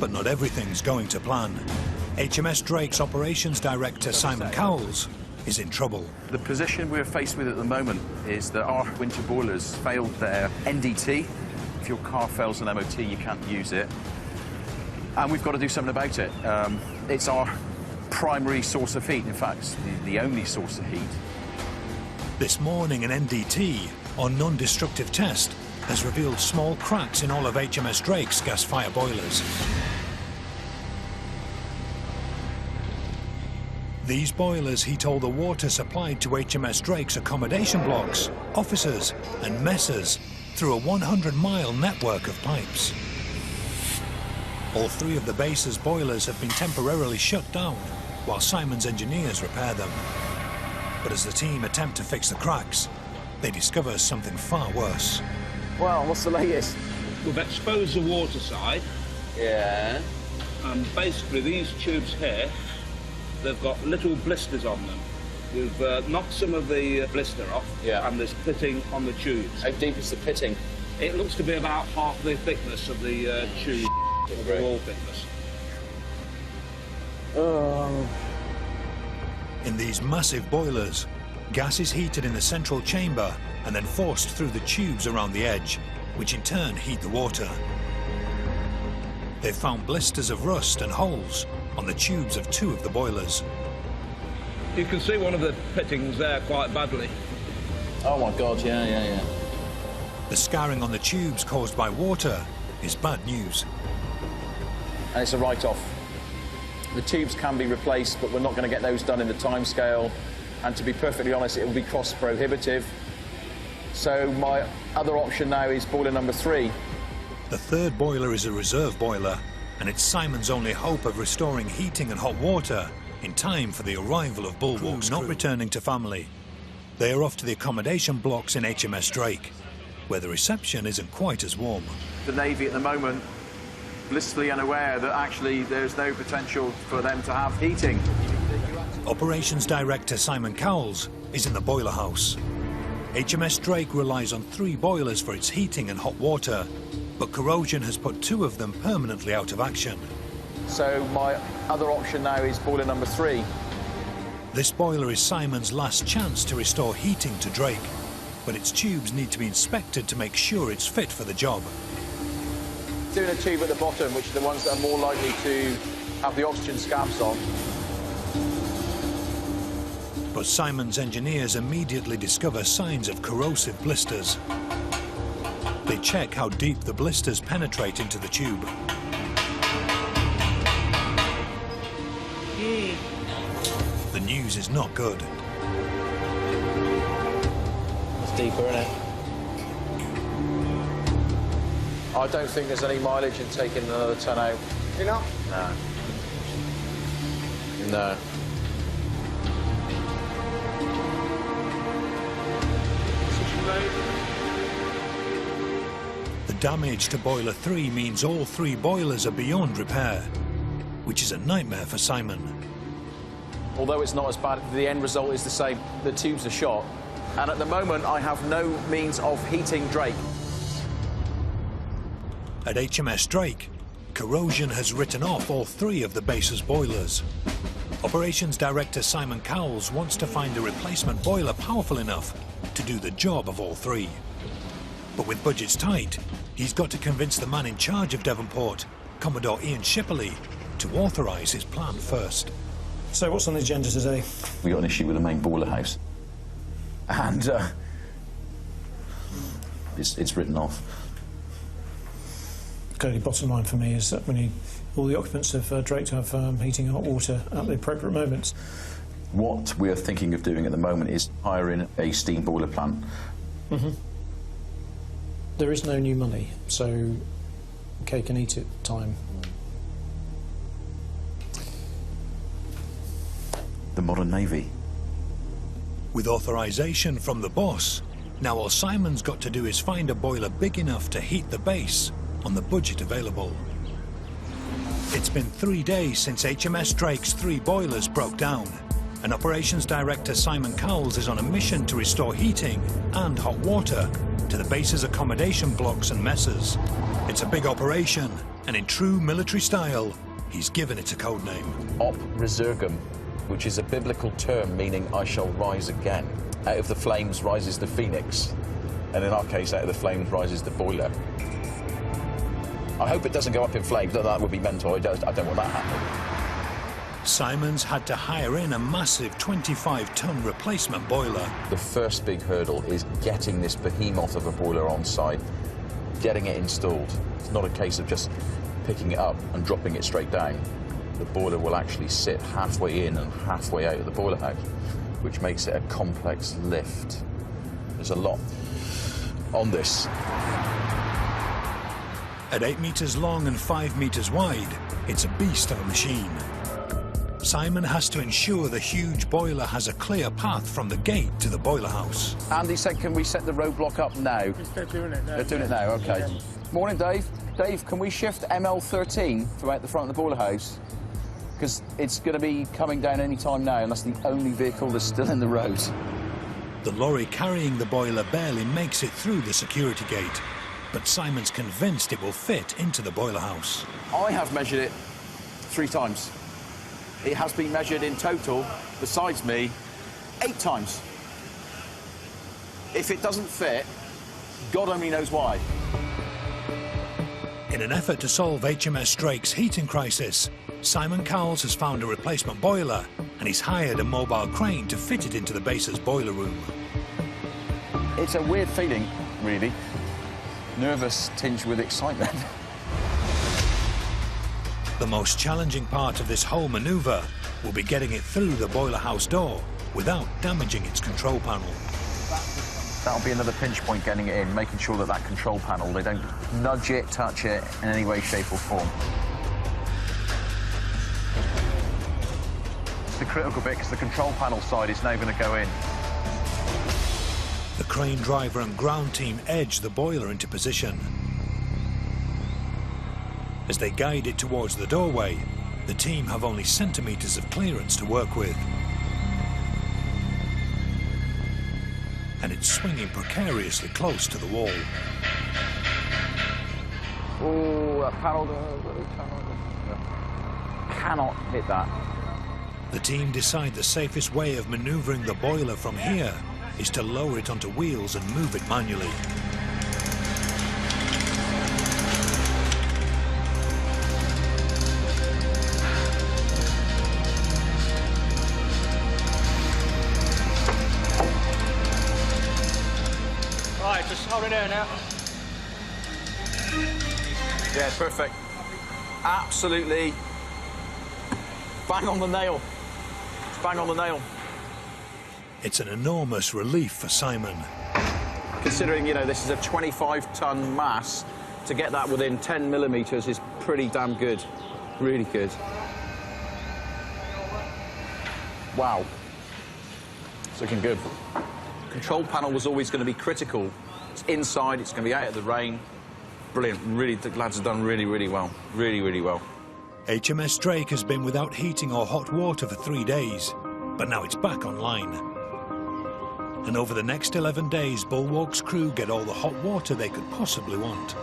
But not everything's going to plan. HMS Drake's operations director, Simon Cowles, is in trouble. The position we're faced with at the moment is that our winter boilers failed their NDT. If your car fails an MOT, you can't use it. And we've got to do something about it. It's our primary source of heat, in fact, the only source of heat. This morning, an NDT, or non-destructive test, has revealed small cracks in all of HMS Drake's gas-fire boilers. These boilers heat all the water supplied to HMS Drake's accommodation blocks, offices and messes through a 100-mile network of pipes. All three of the base's boilers have been temporarily shut down while Simon's engineers repair them. But as the team attempt to fix the cracks, they discover something far worse. Well, what's the latest? We've exposed the water side. Yeah. And basically these tubes here, they've got little blisters on them. We've knocked some of the blister off, yeah, and there's pitting on the tubes. How deep is the pitting? It looks to be about half the thickness of the tube, the wall thickness. In these massive boilers, gas is heated in the central chamber and then forced through the tubes around the edge, which in turn heat the water. They've found blisters of rust and holes on the tubes of two of the boilers. You can see one of the pittings there quite badly. Oh my God, yeah. The scarring on the tubes caused by water is bad news. And it's a write-off. The tubes can be replaced, but we're not going to get those done in the time scale. And to be perfectly honest, it will be cost prohibitive. So my other option now is boiler number 3. The third boiler is a reserve boiler, and it's Simon's only hope of restoring heating and hot water in time for the arrival of Bulwark's not returning to family. They are off to the accommodation blocks in HMS Drake, where the reception isn't quite as warm. The Navy at the moment, blissfully unaware that actually there's no potential for them to have heating. Operations Director Simon Cowles is in the boiler house. HMS Drake relies on 3 boilers for its heating and hot water, but corrosion has put 2 of them permanently out of action. So my other option now is boiler number 3. This boiler is Simon's last chance to restore heating to Drake, but its tubes need to be inspected to make sure it's fit for the job. Doing a tube at the bottom, which are the ones that are more likely to have the oxygen scabs on. But Simon's engineers immediately discover signs of corrosive blisters. They check how deep the blisters penetrate into the tube. The news is not good. It's deeper, isn't it? I don't think there's any mileage in taking another ton out. You know? No. The damage to boiler 3 means all 3 boilers are beyond repair, which is a nightmare for Simon. Although it's not as bad, the end result is the same. The tubes are shot, and at the moment I have no means of heating Drake. At HMS Drake, corrosion has written off all 3 of the base's boilers. Operations Director Simon Cowles wants to find a replacement boiler powerful enough to do the job of all 3. But with budgets tight, he's got to convince the man in charge of Devonport, Commodore Ian Shipperley, to authorise his plan first. So what's on the agenda today? We got an issue with the main boiler house, and it's written off. Okay, bottom line for me is that we need all the occupants of Drake to have heating and hot water at the appropriate moments. What we're thinking of doing at the moment is hiring a steam boiler plant. There is no new money, so cake and eat it time. The modern Navy. With authorisation from the boss, now all Simon's got to do is find a boiler big enough to heat the base on the budget available. It's been 3 days since HMS Drake's 3 boilers broke down, and Operations Director Simon Cowles is on a mission to restore heating and hot water to the base's accommodation blocks and messes. It's a big operation, And in true military style, he's given it a code name. Op resurgam, which is a biblical term meaning I shall rise again. Out of the flames rises the phoenix, and in our case, out of the flames rises the boiler. I hope it doesn't go up in flames. That would be mental. I don't want that happening. Simons had to hire in a massive 25-ton replacement boiler. The first big hurdle is getting this behemoth of a boiler on site, getting it installed. It's not a case of just picking it up and dropping it straight down. The boiler will actually sit halfway in and halfway out of the boiler house, which makes it a complex lift. There's a lot on this. At 8 metres long and 5 metres wide, it's a beast of a machine. Simon has to ensure the huge boiler has a clear path from the gate to the boiler house. Andy said, can we set the roadblock up now? They're doing it now. They're doing it now, OK. Yeah. Morning, Dave. Dave, can we shift ML13 from out the front of the boiler house? Because it's going to be coming down any time now, and that's the only vehicle that's still in the road. The lorry carrying the boiler barely makes it through the security gate, but Simon's convinced it will fit into the boiler house. I have measured it 3 times. It has been measured in total, besides me, 8 times. If it doesn't fit, God only knows why. In an effort to solve HMS Drake's heating crisis, Simon Cowles has found a replacement boiler, and he's hired a mobile crane to fit it into the base's boiler room. It's a weird feeling, really. Nervous tinged with excitement. The most challenging part of this whole manoeuvre will be getting it through the boiler house door without damaging its control panel. That'll be another pinch point getting it in, making sure that that control panel, they don't nudge it, touch it in any way, shape or form. It's the critical bit because the control panel side is now going to go in. The crane driver and ground team edge the boiler into position. As they guide it towards the doorway, the team have only centimetres of clearance to work with. And it's swinging precariously close to the wall. Oh, that panel cannot hit that. The team decide the safest way of manoeuvring the boiler from here is to lower it onto wheels and move it manually. Right, just hold it there now. Yeah, perfect. Absolutely bang on the nail. Bang on the nail. It's an enormous relief for Simon. Considering, you know, this is a 25-ton mass, to get that within 10 millimetres is pretty damn good. Really good. Wow. It's looking good. Control panel was always going to be critical. It's inside, it's going to be out of the rain. Brilliant. Really, the lads have done really, really well. Really, really well. HMS Drake has been without heating or hot water for 3 days, but now it's back online. And over the next 11 days, Bulwark's crew get all the hot water they could possibly want.